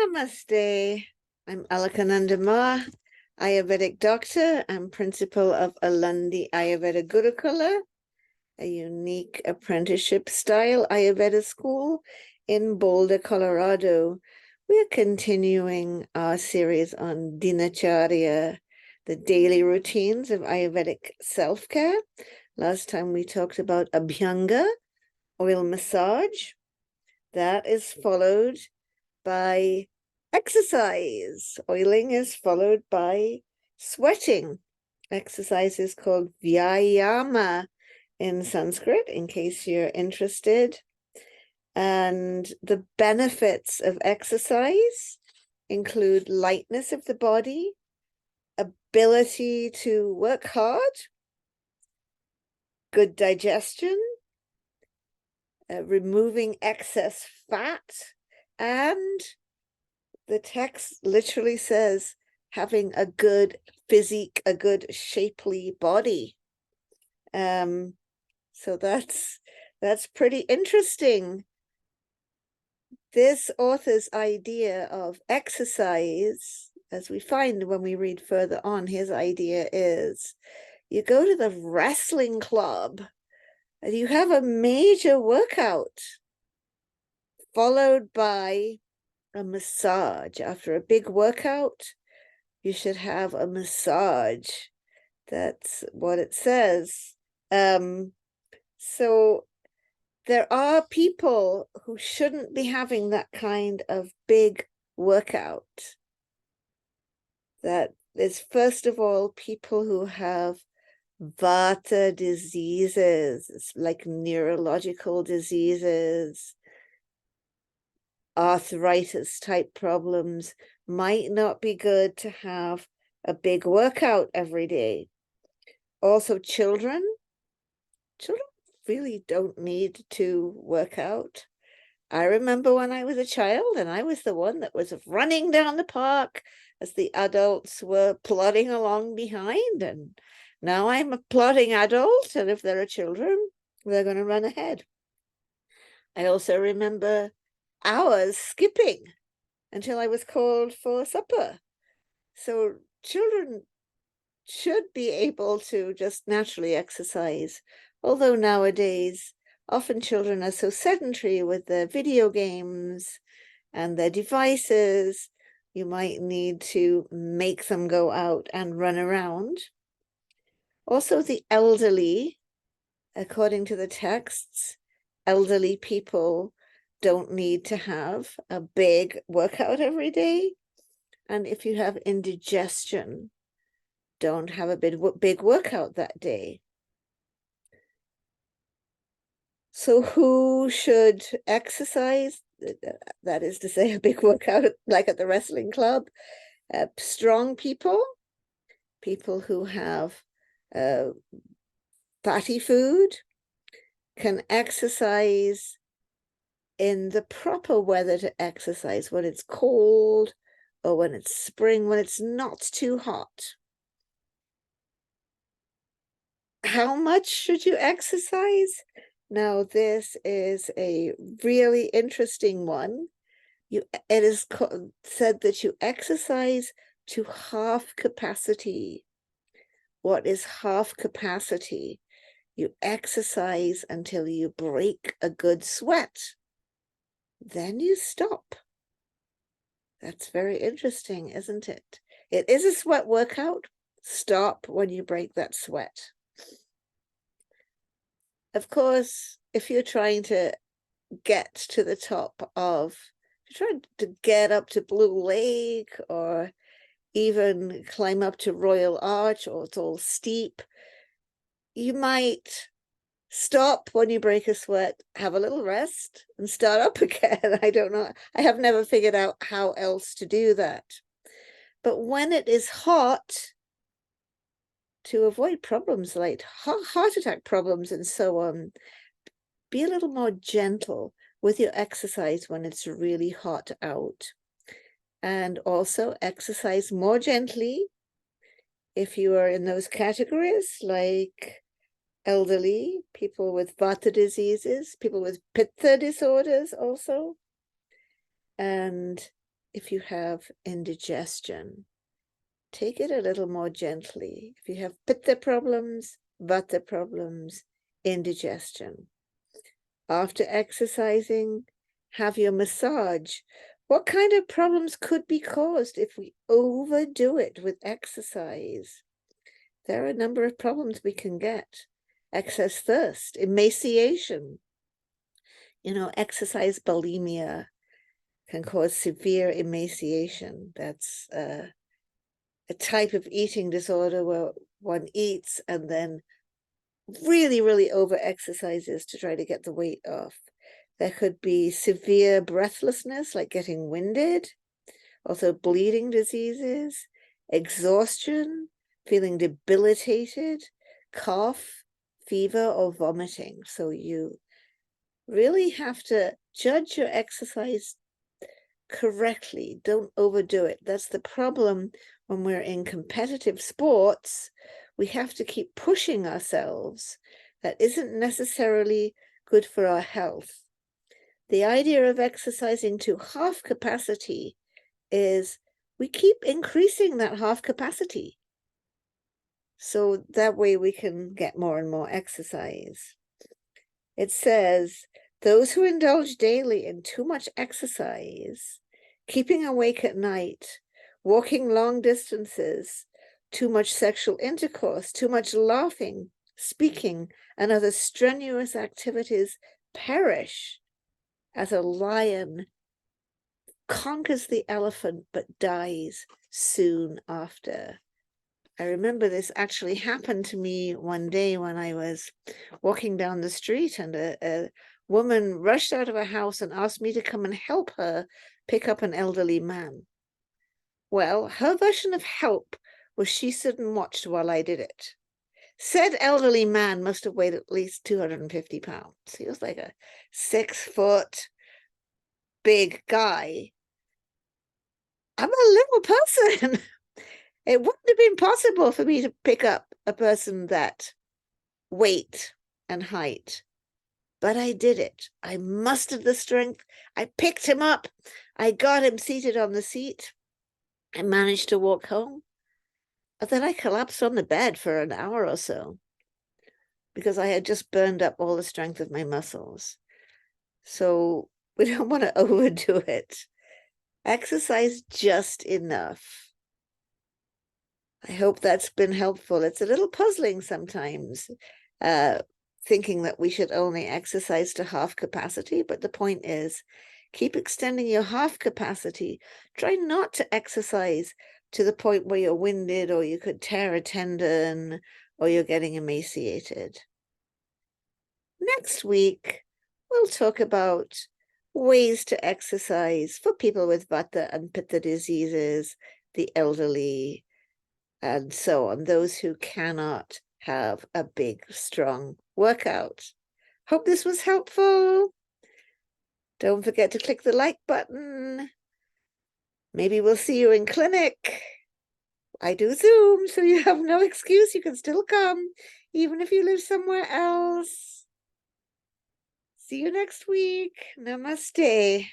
Namaste. I'm Alakananda Ma, Ayurvedic doctor and principal of Alandi Ayurveda Gurukula, a unique apprenticeship style Ayurveda school in Boulder, Colorado. We're continuing our series on Dinacharya, the daily routines of Ayurvedic self-care. Last time we talked about Abhyanga, oil massage. That is followed by exercise. Oiling is followed by sweating. Exercise is called Vyayama in Sanskrit, in case you're interested. And the benefits of exercise include lightness of the body, ability to work hard, good digestion, removing excess fat, and the text literally says having a good physique, a good shapely body. So that's pretty interesting. This author's idea of exercise, as we find when we read further on, his idea is you go to the wrestling club and you have a major workout followed by a massage. After a big workout, you should have a massage. That's what it says. So there are people who shouldn't be having that kind of big workout. That is, first of all, people who have vata diseases, like neurological diseases, arthritis type problems. Might not be good to have a big workout every day. Also, children really don't need to work out. I remember when I was a child and I was the one that was running down the park as the adults were plodding along behind, and now I'm a plodding adult, and if there are children, they're going to run ahead. I also remember hours skipping until I was called for supper. So children should be able to just naturally exercise, although nowadays often children are so sedentary with their video games and their devices, you might need to make them go out and run around. Also, the elderly, according to the texts, elderly people don't need to have a big workout every day. And if you have indigestion, don't have a big workout that day. So who should exercise? That is to say, a big workout like at the wrestling club. Strong people, people who have fatty food, can exercise in the proper weather to exercise, when it's cold or when it's spring, when it's not too hot. How much should you exercise? Now, this is a really interesting one. It is said that you exercise to half capacity. What is half capacity? You exercise until you break a good sweat. Then you stop. That's very interesting, isn't it? It is a sweat workout. Stop when you break that sweat. Of course, if you're trying to get to the top of, if you're trying to get up to Blue Lake or even climb up to Royal Arch, or it's all steep, you might stop when you break a sweat, have a little rest, and start up again. I don't know. I have never figured out how else to do that. But when it is hot, to avoid problems like heart attack problems and so on, be a little more gentle with your exercise when it's really hot out. And also exercise more gently if you are in those categories, like elderly, people with vata diseases, people with pitta disorders also. And if you have indigestion, take it a little more gently. If you have pitta problems, vata problems, indigestion. After exercising, have your massage. What kind of problems could be caused if we overdo it with exercise? There are a number of problems we can get. Excess thirst, emaciation. Exercise bulimia can cause severe emaciation. That's a type of eating disorder where one eats and then really, really over exercises to try to get the weight off. There could be severe breathlessness, like getting winded, also bleeding diseases, exhaustion, feeling debilitated, cough, fever, or vomiting. So you really have to judge your exercise correctly. Don't overdo it. That's the problem when we're in competitive sports. We have to keep pushing ourselves. That isn't necessarily good for our health. The idea of exercising to half capacity is we keep increasing that half capacity. So that way we can get more and more exercise. It says, those who indulge daily in too much exercise, keeping awake at night, walking long distances, too much sexual intercourse, too much laughing, speaking, and other strenuous activities perish as a lion conquers the elephant but dies soon after. I remember this actually happened to me one day when I was walking down the street, and a woman rushed out of her house and asked me to come and help her pick up an elderly man. Well, her version of help was she stood and watched while I did it. Said elderly man must have weighed at least 250 pounds. He was like a 6-foot big guy. I'm a little person. It wouldn't have been possible for me to pick up a person that weight and height, but I did it. I mustered the strength. I picked him up. I got him seated on the seat. I managed to walk home. But then I collapsed on the bed for an hour or so because I had just burned up all the strength of my muscles. So we don't want to overdo it. Exercise just enough. I hope that's been helpful. It's a little puzzling sometimes, thinking that we should only exercise to half capacity, but the point is, keep extending your half capacity. Try not to exercise to the point where you're winded or you could tear a tendon or you're getting emaciated. Next week, we'll talk about ways to exercise for people with vata and pitta diseases, the elderly, and so on, those who cannot have a big, strong workout. Hope this was helpful. Don't forget to click the like button. Maybe we'll see you in clinic. I do Zoom, so you have no excuse. You can still come, even if you live somewhere else. See you next week. Namaste.